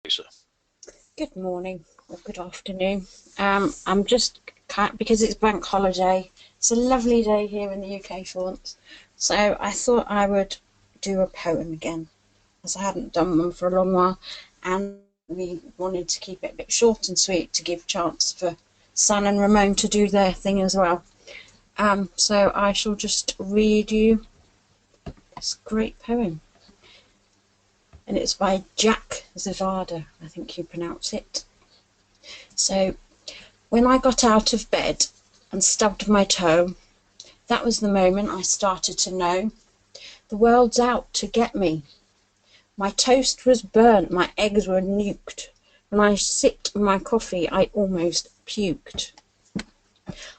Lisa. Good morning or good afternoon. I'm just because it's bank holiday. It's a lovely day here in the UK for once. So I thought I would do a poem again, as I hadn't done one for a long while, and we wanted to keep it a bit short and sweet to give chance for San and Ramon to do their thing as well. So I shall just read you this great poem, and it's by Jack Zavada, I think you pronounce it. So, when I got out of bed and stubbed my toe, that was the moment I started to know the world's out to get me. My toast was burnt, my eggs were nuked. When I sipped my coffee, I almost puked.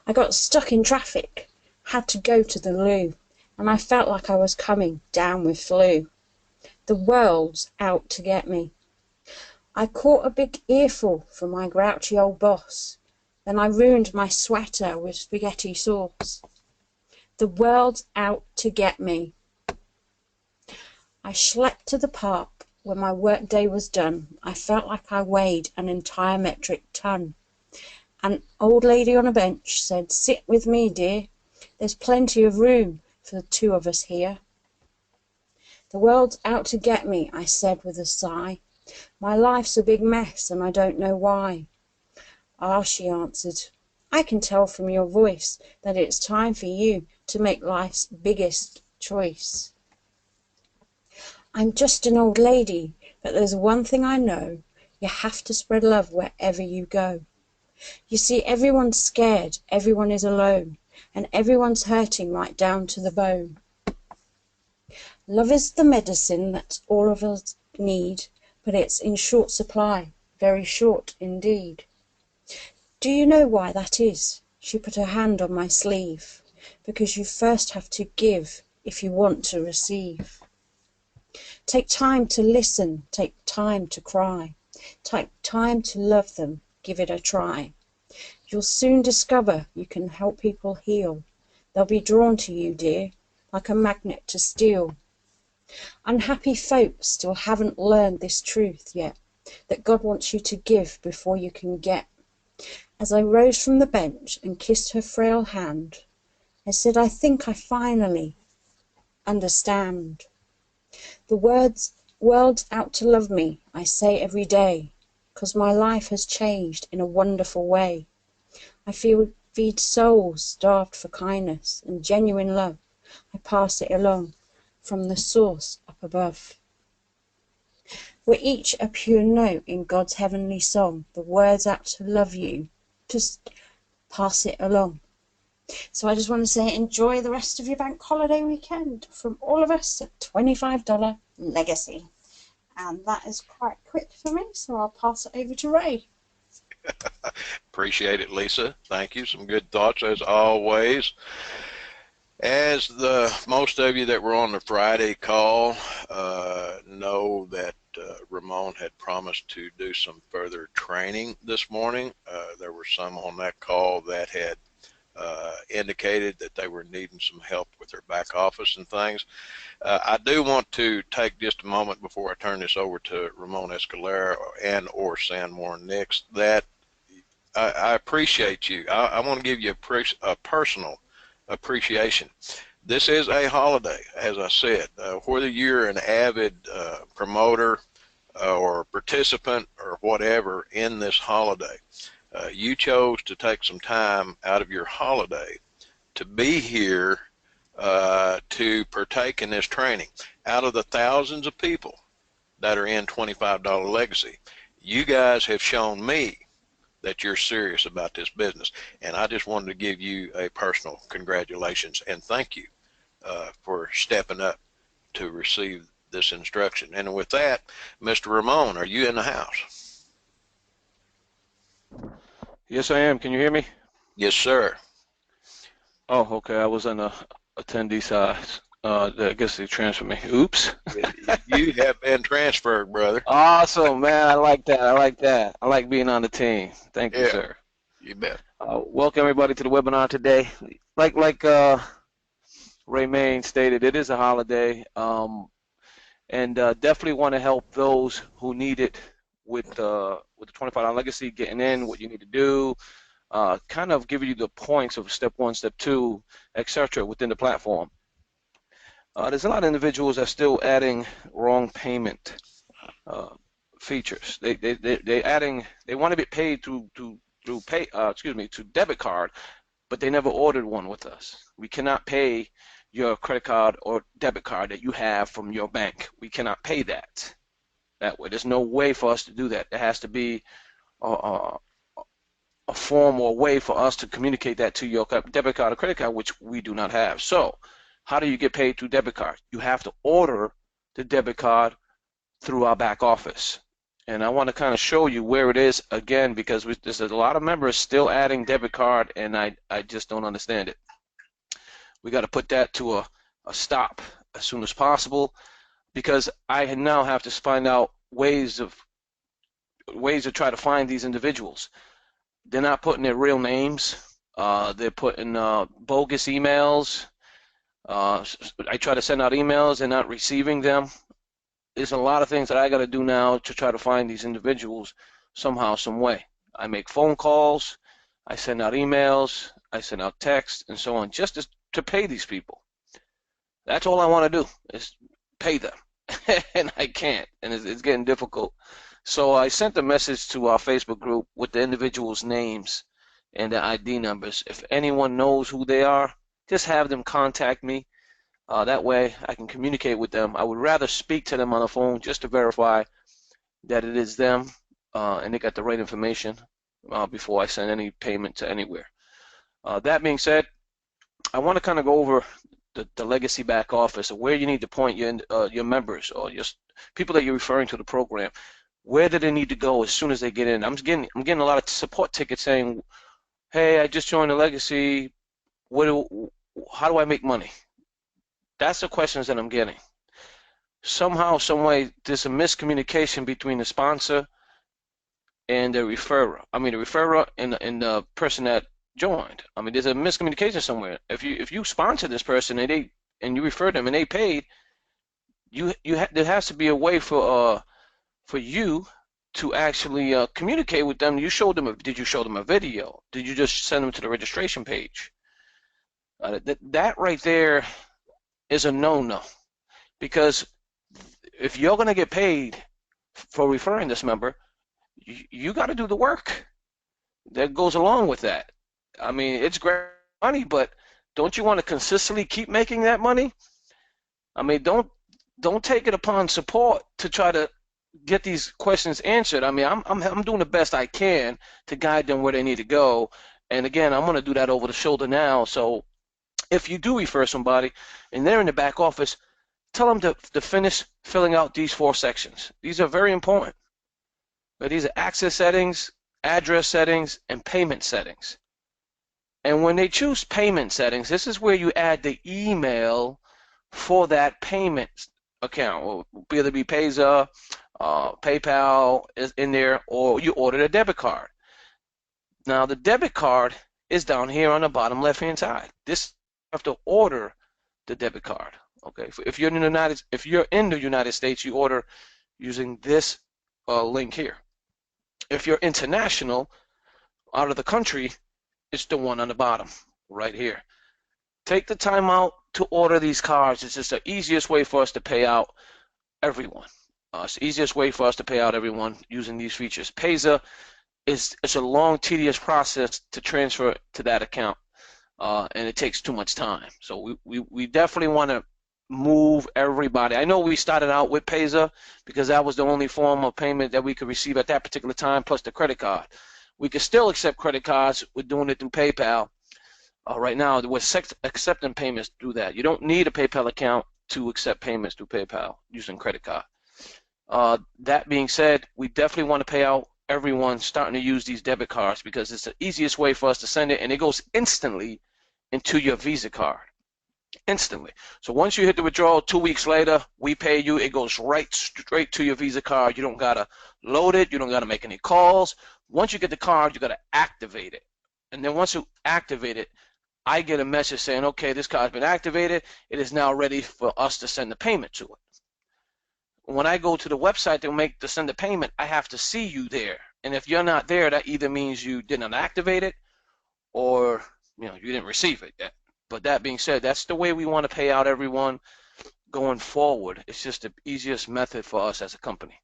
I got stuck in traffic, had to go to the loo, and I felt like I was coming down with flu. The world's out to get me. I caught a big earful from my grouchy old boss. Then I ruined my sweater with spaghetti sauce. The world's out to get me. I schlepped to the park when my workday was done. I felt like I weighed an entire metric ton. An old lady on a bench said, "Sit with me, dear. There's plenty of room for the two of us here." The world's out to get me, I said with a sigh. My life's a big mess and I don't know why. "Ah," she answered, "I can tell from your voice that it's time for you to make life's biggest choice." I'm just an old lady, but there's one thing I know. You have to spread love wherever you go. You see, everyone's scared, everyone is alone, and everyone's hurting right down to the bone. Love is the medicine that all of us need, but it's in short supply, very short indeed. Do you know why that is? She put her hand on my sleeve. Because you first have to give if you want to receive. Take time to listen, take time to cry. Take time to love them, give it a try. You'll soon discover you can help people heal. They'll be drawn to you, dear, like a magnet to steel. Unhappy folks still haven't learned this truth yet, that God wants you to give before you can get. As I rose from the bench and kissed her frail hand, I said, I think I finally understand. The world's out to love me, I say every day, 'cause my life has changed in a wonderful way. I feed souls starved for kindness and genuine love. I pass it along from the source up above. We're each a pure note in God's heavenly song. The words out to love you, just pass it along. So I just want to say enjoy the rest of your bank holiday weekend from all of us at $25 Legacy. And that is quite quick for me, so I'll pass it over to Ray. Appreciate it, Lisa. Thank you. Some good thoughts as always. As the most of you that were on the Friday call know that Ramon had promised to do some further training this morning. There were some on that call that had indicated that they were needing some help with their back office and things. I do want to take just a moment before I turn this over to Ramon Escalera and or San Juan Nix that I appreciate you. I want to give you a personal appreciation. This is a holiday, as I said. Whether you're an avid promoter or participant or whatever in this holiday, you chose to take some time out of your holiday to be here to partake in this training. Out of the thousands of people that are in $25 Legacy, you guys have shown me that you're serious about this business. And I just wanted to give you a personal congratulations and thank you for stepping up to receive this instruction. And with that, Mr. Ramon, are you in the house? Yes, I am. Can you hear me? Yes, sir. Oh, okay. I was on the attendee side. I guess they transferred me. Oops. You have been transferred, brother. Awesome, man. I like that. I like that. I like being on the team. Thank you, Yeah, sir. you bet. Welcome everybody to the webinar today. Like Ray Main stated, it is a holiday, and definitely want to help those who need it with the $25 legacy, getting in, what you need to do, kind of give you the points of step one, step two, etc. within the platform. There's a lot of individuals that are still adding wrong payment features. They want to be paid through to debit card, but they never ordered one with us. We cannot pay your credit card or debit card that you have from your bank. We cannot pay that way. There's no way for us to do that. There has to be a form or a way for us to communicate that to your debit card or credit card, which we do not have. So how do you get paid through debit card? You have to order the debit card through our back office. And I want to kind of show you where it is again, because there's a lot of members still adding debit card, and I just don't understand it. We got to put that to a stop as soon as possible, because I now have to find out ways to try to find these individuals. They're not putting their real names. They're putting bogus emails. I try to send out emails and not receiving them. There's a lot of things that I got to do now to try to find these individuals somehow, some way. I make phone calls, I send out emails, I send out texts, and so on, just to pay these people. That's all I want to do is pay them, and I can't, and it's getting difficult. So I sent a message to our Facebook group with the individuals' names and their ID numbers. If anyone knows who they are, just have them contact me. That way I can communicate with them. I would rather speak to them on the phone just to verify that it is them and they got the right information before I send any payment to anywhere. That being said, I want to kind of go over the legacy back office, or where you need to point your members or your people that you're referring to the program. Where do they need to go as soon as they get in? I'm getting a lot of support tickets saying, "Hey, I just joined the legacy. How do I make money?" That's the questions that I'm getting. Somehow, some way, there's a miscommunication between the sponsor and the referrer. I mean, the referrer and the person that joined. I mean, there's a miscommunication somewhere. If you sponsor this person and you refer them and they paid, there has to be a way for you to actually communicate with them. Did you show them a video? Did you just send them to the registration page? That right there is a no-no, because if you're going to get paid for referring this member, you got to do the work that goes along with that. I mean, it's great money, but don't you want to consistently keep making that money? I mean, don't take it upon support to try to get these questions answered. I mean, I'm doing the best I can to guide them where they need to go. And again, I'm going to do that over the shoulder now. So if you do refer somebody and they're in the back office, tell them to finish filling out these 4 sections. These are very important. But these are access settings, address settings, and payment settings. And when they choose payment settings, this is where you add the email for that payment account. Whether it be Payza, PayPal is in there, or you order a debit card. Now the debit card is down here on the bottom left-hand side. This you have to order the debit card. Okay, if you're in the United States, you order using this link here. If you're international, out of the country, it's the one on the bottom right here. Take the time out to order these cards. It's just the easiest way for us to pay out everyone. It's the easiest way for us to pay out everyone using these features. Payza it's a long, tedious process to transfer to that account, and it takes too much time. So we definitely want to move everybody. I know we started out with Payza because that was the only form of payment that we could receive at that particular time, plus the credit card. We could still accept credit cards. We're doing it through PayPal. Right now, we're accepting payments through that. You don't need a PayPal account to accept payments through PayPal using credit card. That being said, we definitely want to pay out everyone starting to use these debit cards because it's the easiest way for us to send it, and it goes instantly into your Visa card. Instantly. So once you hit the withdrawal, 2 weeks later, we pay you. It goes straight to your Visa card. You don't got to load it. You don't got to make any calls. Once you get the card, you got to activate it. And then once you activate it, I get a message saying, okay, this card's been activated. It is now ready for us to send the payment to it. when I go to the website to send the payment, I have to see you there. And if you're not there, that either means you didn't activate it or you didn't receive it yet. But that being said, that's the way we want to pay out everyone going forward. It's just the easiest method for us as a company.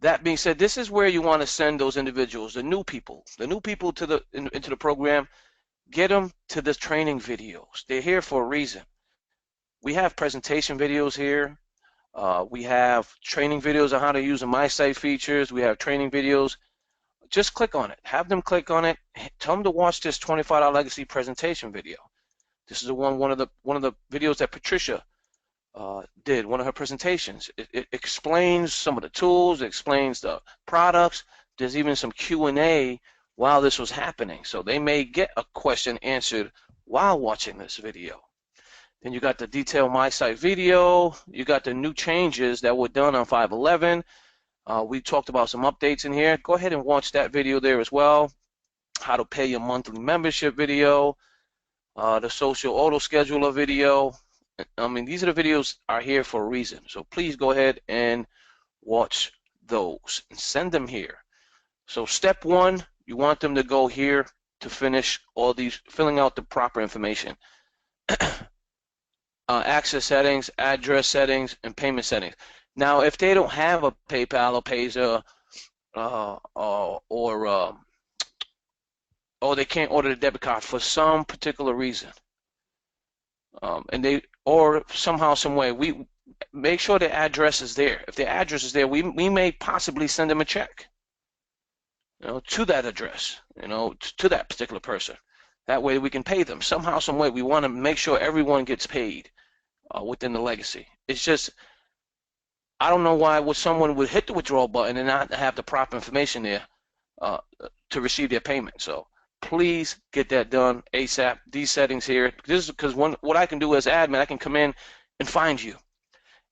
That being said, this is where you want to send those individuals, the new people into the program. Get them to the training videos. They're here for a reason. We have presentation videos here. We have training videos on how to use the My Site features. We have training videos. Just click on it. Have them click on it. Tell them to watch this $25 legacy presentation video. This is one of the videos that Patricia did, one of her presentations. It explains some of the tools. It explains the products. There's even some Q&A while this was happening. So they may get a question answered while watching this video. Then you got the detailed My Site video. You got the new changes that were done on 5/11. We talked about some updates in here. Go ahead and watch that video there as well. How to pay your monthly membership video. The social auto scheduler video. I mean, these are the videos are here for a reason. So please go ahead and watch those and send them here. So step one, you want them to go here to finish all these, filling out the proper information. Access settings, address settings, and payment settings. Now, if they don't have a PayPal or Payza, or they can't order the debit card for some particular reason, or somehow, some way, we make sure the address is there. If the address is there, we may possibly send them a check, to that address, to that particular person. That way we can pay them somehow, some way. We want to make sure everyone gets paid within the legacy. It's just, I don't know why someone would hit the withdrawal button and not have the proper information there to receive their payment. So please get that done ASAP. These settings here, this is because what I can do as admin, I can come in and find you.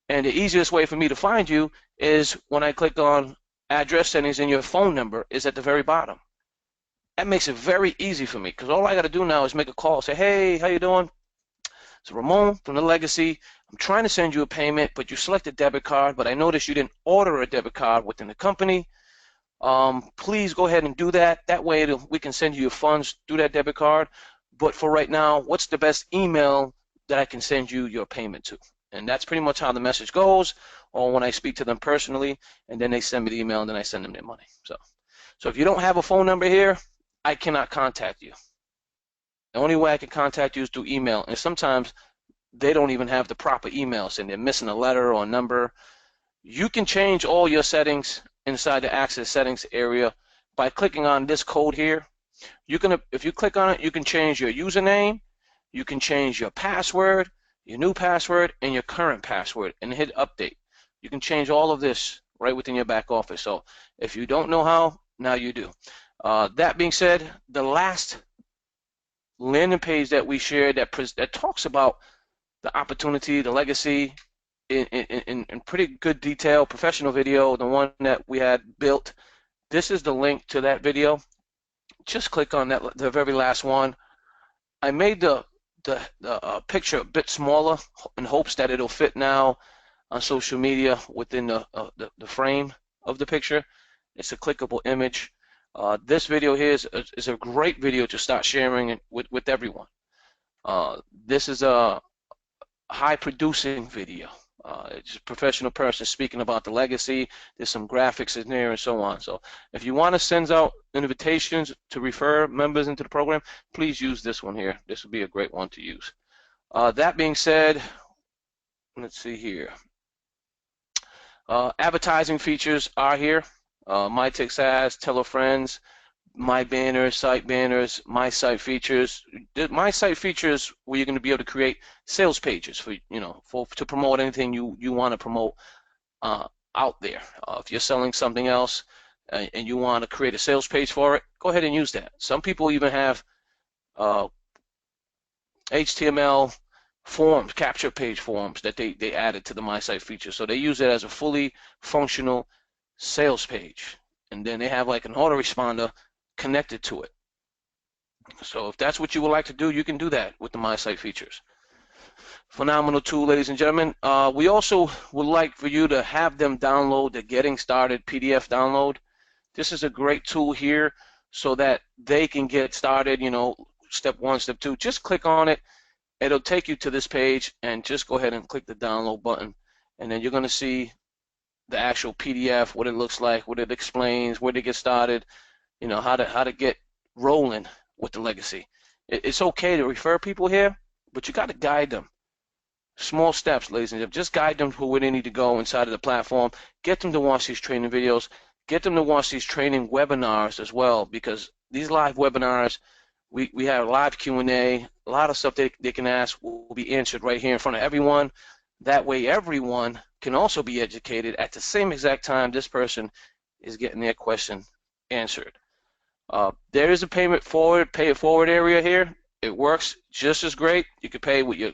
And the easiest way for me to find you is when I click on address settings and your phone number is at the very bottom. That makes it very easy for me because all I got to do now is make a call, say, hey, how you doing? It's Ramon from the Legacy. I'm trying to send you a payment, but you selected debit card, but I noticed you didn't order a debit card within the company. Please go ahead and do that. That way we can send you your funds through that debit card. But for right now, what's the best email that I can send you your payment to? And that's pretty much how the message goes, or when I speak to them personally, and then they send me the email, and then I send them their money. So if you don't have a phone number here, I cannot contact you. The only way I can contact you is through email, and sometimes they don't even have the proper emails, and they're missing a letter or a number. You can change all your settings inside the access settings area by clicking on this code here. If you click on it, you can change your username, you can change your password, your new password, and your current password, and hit update. You can change all of this right within your back office. So if you don't know how, now you do. That being said, the last landing page that we shared that talks about the opportunity, the legacy, in pretty good detail, professional video, the one that we had built. This is the link to that video. Just click on that, the very last one. I made the picture a bit smaller in hopes that it'll fit now on social media within the frame of the picture. It's a clickable image. This video here is a great video to start sharing with everyone. This is a high producing video. It's a professional person speaking about the legacy. There's some graphics in there and so on. So if you want to send out invitations to refer members into the program, please use this one here. This would be a great one to use. That being said, let's see here. Advertising features are here. My Text Ads, Tell a Friends, My Banners, Site Banners, My Site Features. My Site Features where you're going to be able to create sales pages for to promote anything you want to promote out there. If you're selling something else and you want to create a sales page for it, go ahead and use that. Some people even have HTML forms, capture page forms that they added to the My Site feature. So they use it as a fully functional sales page, and then they have like an autoresponder connected to it. So if that's what you would like to do, you can do that with the My Site features. Phenomenal tool, ladies and gentlemen. We also would like for you to have them download the Getting Started PDF download. This is a great tool here so that they can get started, step one, step two. Just click on it. It'll take you to this page, and just go ahead and click the download button. And then you're going to see the actual PDF, what it looks like, what it explains, where to get started, how to get rolling with the legacy. It's okay to refer people here, but you got to guide them. Small steps, ladies and gentlemen. Just guide them to where they need to go inside of the platform. Get them to watch these training videos. Get them to watch these training webinars as well, because these live webinars, we have live Q&A, a lot of stuff they can ask will be answered right here in front of everyone. That way everyone can also be educated at the same exact time this person is getting their question answered. There is a pay it forward area here. It works just as great. You can pay with your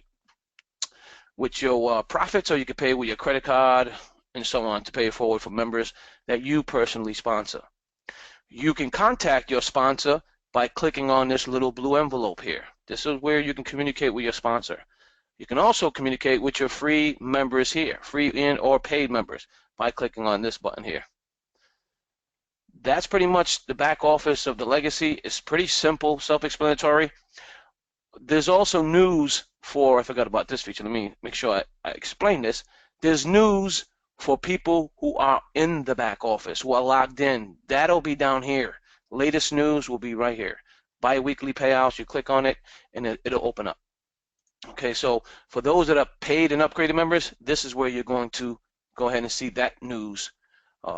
profits, or you can pay with your credit card and so on to pay it forward for members that you personally sponsor. You can contact your sponsor by clicking on this little blue envelope here. This is where you can communicate with your sponsor. You can also communicate with your free members here, free and or paid members, by clicking on this button here. That's pretty much the back office of the legacy. It's pretty simple, self-explanatory. There's also news for, I forgot about this feature. Let me make sure I explain this. There's news for people who are in the back office, who are logged in. That'll be down here. Latest news will be right here. Bi-weekly payouts, you click on it, and it'll open up. Okay, so for those that are paid and upgraded members, this is where you're going to go ahead and see that news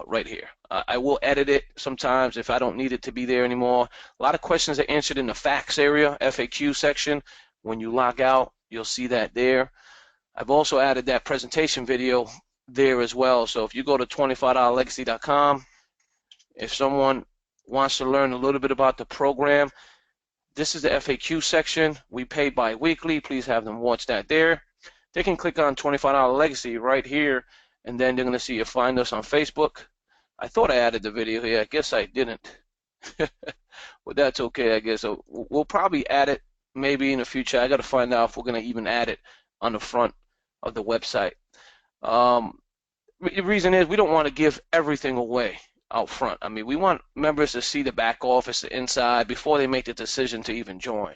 right here. I will edit it sometimes if I don't need it to be there anymore. A lot of questions are answered in the facts area, FAQ section. When you log out, you'll see that there. I've also added that presentation video there as well. So if you go to $25legacy.com, if someone wants to learn a little bit about the program, this is the FAQ section. We pay bi-weekly. Please have them watch that there. They can click on $25 Legacy right here, and then they're going to see you find us on Facebook. I thought I added the video here. I guess I didn't. But that's okay, I guess. So we'll probably add it maybe in the future. I got to find out if we're going to even add it on the front of the website. The reason is we don't want to give everything away out front. I mean, we want members to see the back office, the inside, before they make the decision to even join.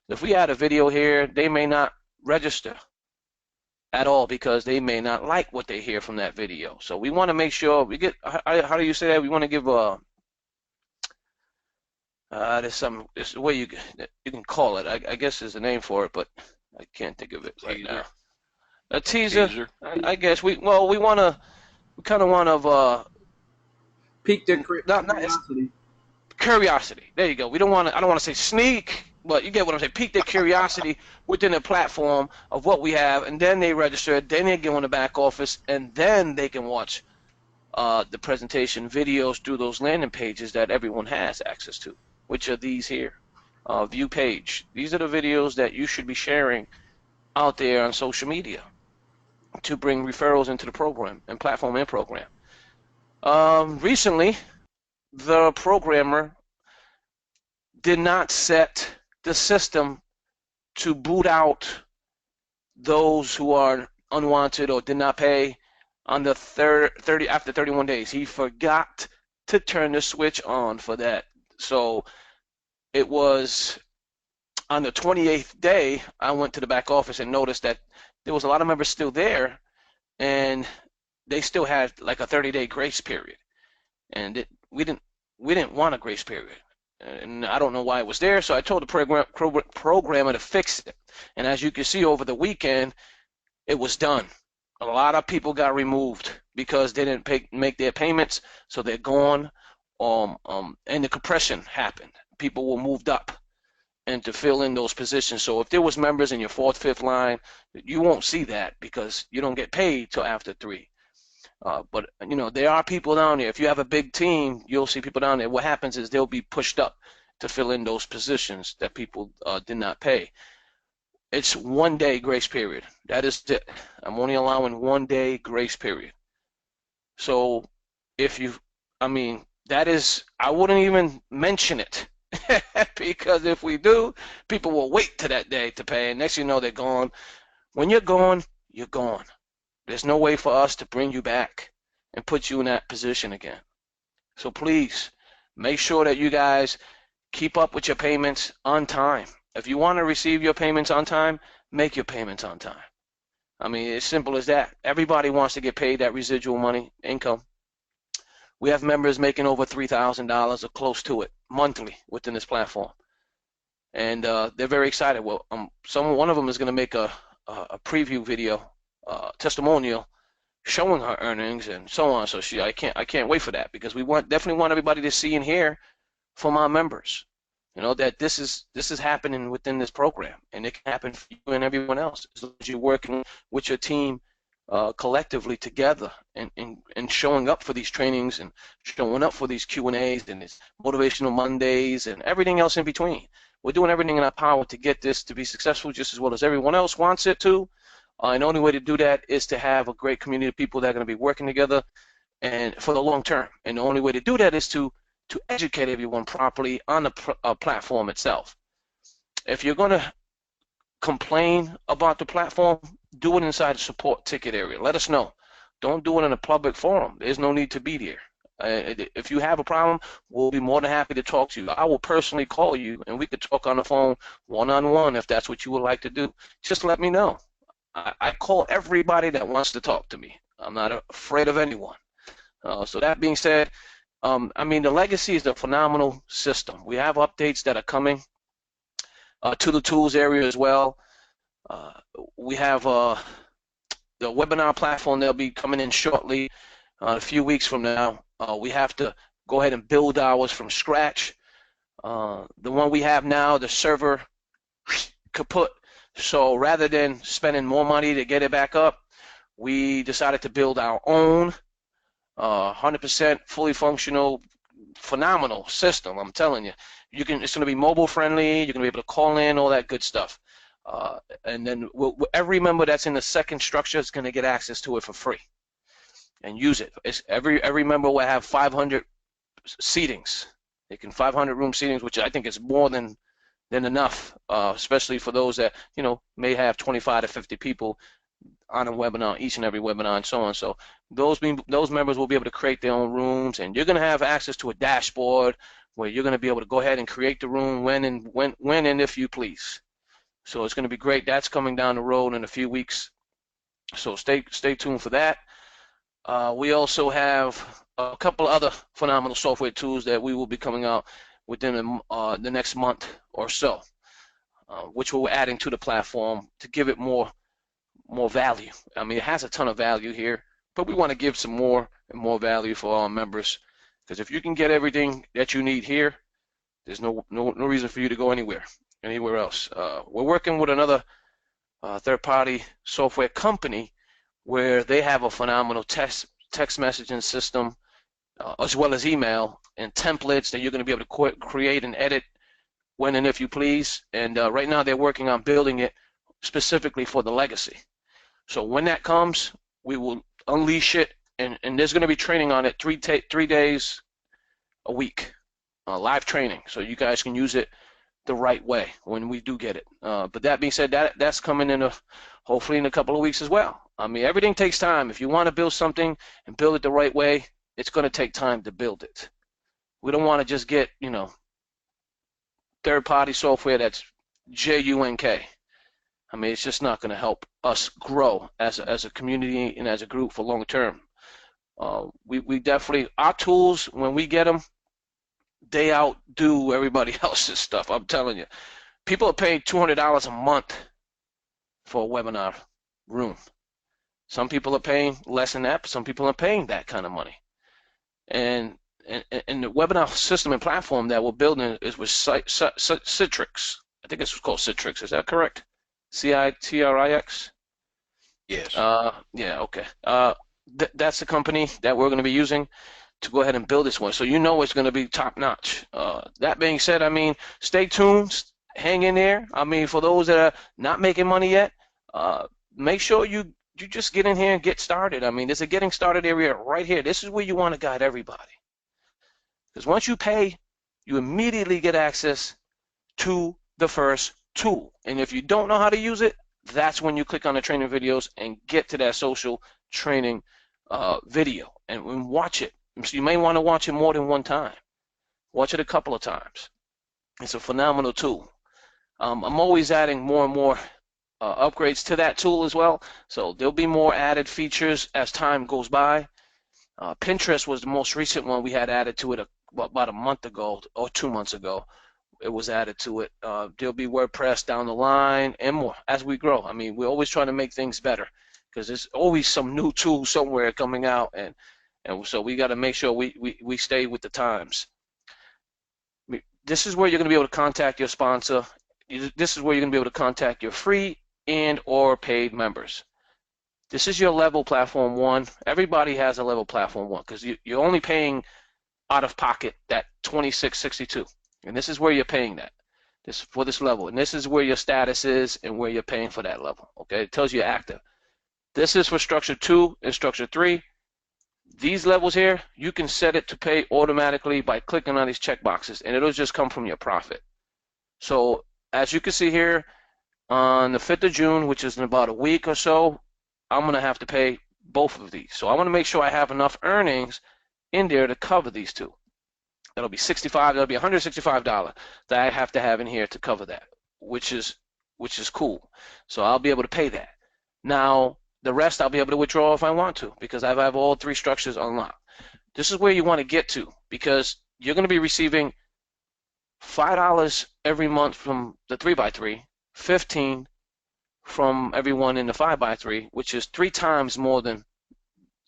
If we add a video here, they may not register at all because they may not like what they hear from that video. So we want to make sure we get, how do you say that? We want to give there's a way you can call it. I guess there's a name for it, but I can't think of it right now. A teaser. I guess we kind of want to pique their curiosity. Curiosity. There you go. I don't want to say sneak, but you get what I'm saying. Pique their curiosity within the platform of what we have, and then they register. Then they go in the back office, and then they can watch the presentation videos through those landing pages that everyone has access to, which are these here. View page. These are the videos that you should be sharing out there on social media to bring referrals into the program and platform and program. Recently, the programmer did not set the system to boot out those who are unwanted or did not pay on the after 31 days. He forgot to turn the switch on for that. So it was on the 28th day, I went to the back office and noticed that there was a lot of members still there, and they still had like a 30-day grace period, and we didn't want a grace period, and I don't know why it was there. So I told the programmer to fix it, and as you can see over the weekend, it was done. A lot of people got removed because they didn't make their payments, so they're gone. And the compression happened. People were moved up and to fill in those positions. So if there was members in your fourth, fifth line, you won't see that because you don't get paid till after 3. But there are people down there. If you have a big team, you'll see people down there. What happens is they'll be pushed up to fill in those positions that people did not pay. It's 1 day grace period. That is it. I'm only allowing 1 day grace period. So that is, I wouldn't even mention it. Because if we do, people will wait to that day to pay, and next you know they're gone. When you're gone, you're gone. There's no way for us to bring you back and put you in that position again. So please make sure that you guys keep up with your payments on time. If you want to receive your payments on time, make your payments on time. I mean, it's simple as that. Everybody wants to get paid that residual money, income. We have members making over $3,000 or close to it monthly within this platform. And they're very excited. Well, one of them is going to make a preview video, testimonial, showing her earnings and so on. So I can't wait for that, because we definitely want everybody to see and hear from our members, that this is happening within this program, and it can happen for you and everyone else as long as you're working with your team collectively together and showing up for these trainings and showing up for these Q&As and these motivational Mondays and everything else in between. We're doing everything in our power to get this to be successful just as well as everyone else wants it to. And the only way to do that is to have a great community of people that are going to be working together and for the long term. And the only way to do that is to educate everyone properly on the platform itself. If you're going to complain about the platform, do it inside the support ticket area. Let us know. Don't do it in a public forum. There's no need to be there. If you have a problem, we'll be more than happy to talk to you. I will personally call you, and we could talk on the phone one-on-one if that's what you would like to do. Just let me know. I call everybody that wants to talk to me. I'm not afraid of anyone. So that being said, I mean, the legacy is a phenomenal system. We have updates that are coming to the tools area as well. We have the webinar platform. They'll be coming in shortly, a few weeks from now. We have to go ahead and build ours from scratch. The one we have now, the server kaput. So rather than spending more money to get it back up, we decided to build our own 100% fully functional, phenomenal system. I'm telling you, it's going to be mobile friendly. You're going to be able to call in, all that good stuff. And then every member that's in the second structure is going to get access to it for free and use it. Every member will have 500 seatings. They can 500 room seatings, which I think is more than enough, especially for those that may have 25 to 50 people on a webinar, each and every webinar, and so on. So those members will be able to create their own rooms, and you're going to have access to a dashboard where you're going to be able to go ahead and create the room when and if you please. So it's going to be great. That's coming down the road in a few weeks. So stay tuned for that. We also have a couple other phenomenal software tools that we will be coming out within the next month or so, which we're adding to the platform to give it more value. I mean, it has a ton of value here, but we want to give some more and more value for our members, because if you can get everything that you need here, there's no reason for you to go anywhere else. We're working with another third-party software company where they have a phenomenal text messaging system, as well as email and templates that you're going to be able to create and edit when and if you please. And right now they're working on building it specifically for the legacy. So when that comes, we will unleash it, and there's going to be training on it 3 days a week, live training, so you guys can use it the right way when we do get it. But that being said, that's coming in hopefully in a couple of weeks as well. I mean, everything takes time. If you want to build something and build it the right way, it's going to take time to build it. We don't want to just get third-party software that's junk. I mean, it's just not going to help us grow as a community and as a group for long term. We definitely, our tools, when we get them, they outdo everybody else's stuff. I'm telling you, people are paying $200 a month for a webinar room. Some people are paying less than that, but some people are paying that kind of money. And the webinar system and platform that we're building is with Citrix. I think it's called Citrix. Is that correct? Citrix? Yes. Yeah, okay. That's the company that we're going to be using to go ahead and build this one. So it's going to be top-notch. That being said, I mean, stay tuned. Hang in there. I mean, for those that are not making money yet, make sure you just get in here and get started. I mean, there's a getting started area right here. This is where you want to guide everybody. Because once you pay, you immediately get access to the first tool. And if you don't know how to use it, that's when you click on the training videos and get to that social training video and watch it. So you may want to watch it more than one time. Watch it a couple of times. It's a phenomenal tool. I'm always adding more and more upgrades to that tool as well. So there'll be more added features as time goes by. Pinterest was the most recent one we had added to it about a month ago or 2 months ago. It was added to it. There'll be WordPress down the line and more as we grow. I mean, we're always trying to make things better because there's always some new tool somewhere coming out, and so we got to make sure we stay with the times. This is where you're going to be able to contact your sponsor. This is where you're going to be able to contact your free and or paid members. This is your level platform 1. Everybody has a level platform 1 because you're only paying out of pocket that $26.62, and this is where you're paying that for this level, and this is where your status is and where you're paying for that level. Okay, it tells you active. This is for structure 2 and structure 3. These levels here, you can set it to pay automatically by clicking on these check boxes, and it'll just come from your profit. So as you can see here, on the 5th of June, which is in about a week or so, I'm going to have to pay both of these. So I want to make sure I have enough earnings in there to cover these two. That'll be $165 that I have to have in here to cover that, which is cool. So I'll be able to pay that. Now, the rest I'll be able to withdraw if I want to because I have all 3 structures unlocked. This is where you want to get to because you're going to be receiving $5 every month from the 3x3, $15 from everyone in the 5x3, which is 3 times more than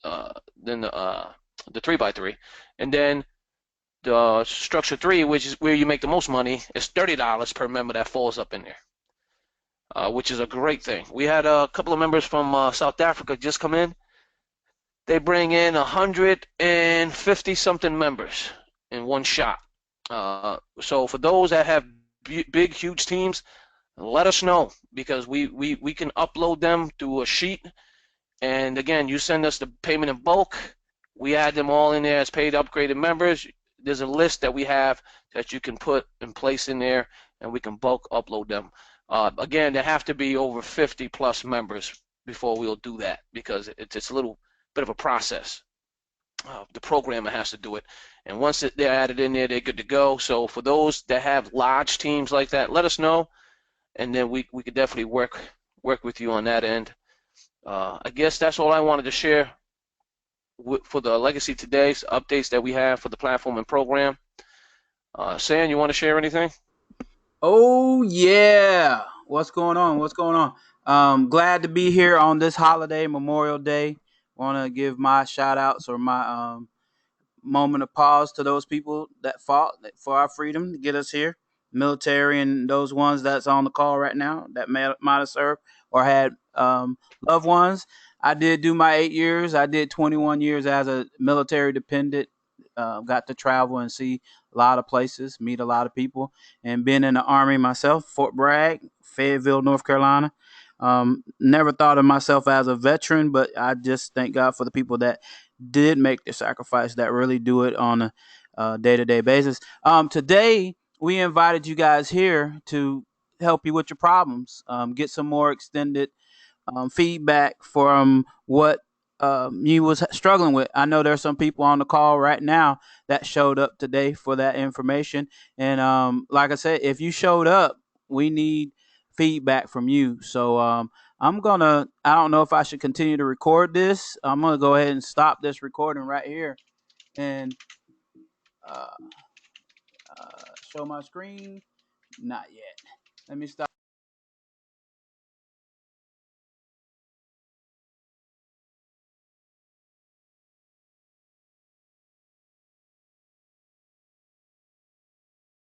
the 3x3, and then the structure 3, which is where you make the most money, is $30 per member that falls up in there, which is a great thing. We had a couple of members from South Africa just come in. They bring in 150 something members in one shot. So for those that have big, huge teams, let us know because we can upload them through a sheet. And again, you send us the payment in bulk. We add them all in there as paid upgraded members. There's a list that we have that you can put in place in there, and we can bulk upload them. Again, there have to be over 50 plus members before we'll do that because it's a little bit of a process. The programmer has to do it, and once they're added in there, they're good to go. So for those that have large teams like that, let us know, and then we could definitely work with you on that end. I guess that's all I wanted to share for the Legacy Today's updates that we have for the platform and program. Sam, you want to share anything? Oh yeah, what's going on? What's going on? Glad to be here on this holiday, Memorial Day. Want to give my shout outs or my moment of pause to those people that fought for our freedom to get us here. Military and those ones that's on the call right now that might have served or had loved ones. I did do my 8 years. I did 21 years as a military dependent. Got to travel and see a lot of places, meet a lot of people, and been in the Army myself, Fort Bragg, Fayetteville, North Carolina. Never thought of myself as a veteran, but I just thank God for the people that did make the sacrifice that really do it on a day-to-day basis. Today, we invited you guys here to help you with your problems, get some more extended feedback from what you was struggling with. I know there's some people on the call right now that showed up today for that information. And like I said, if you showed up, we need feedback from you. So I don't know if I should continue to record this. I'm going to go ahead and stop this recording right here and uh, show my screen. Not yet. Let me stop.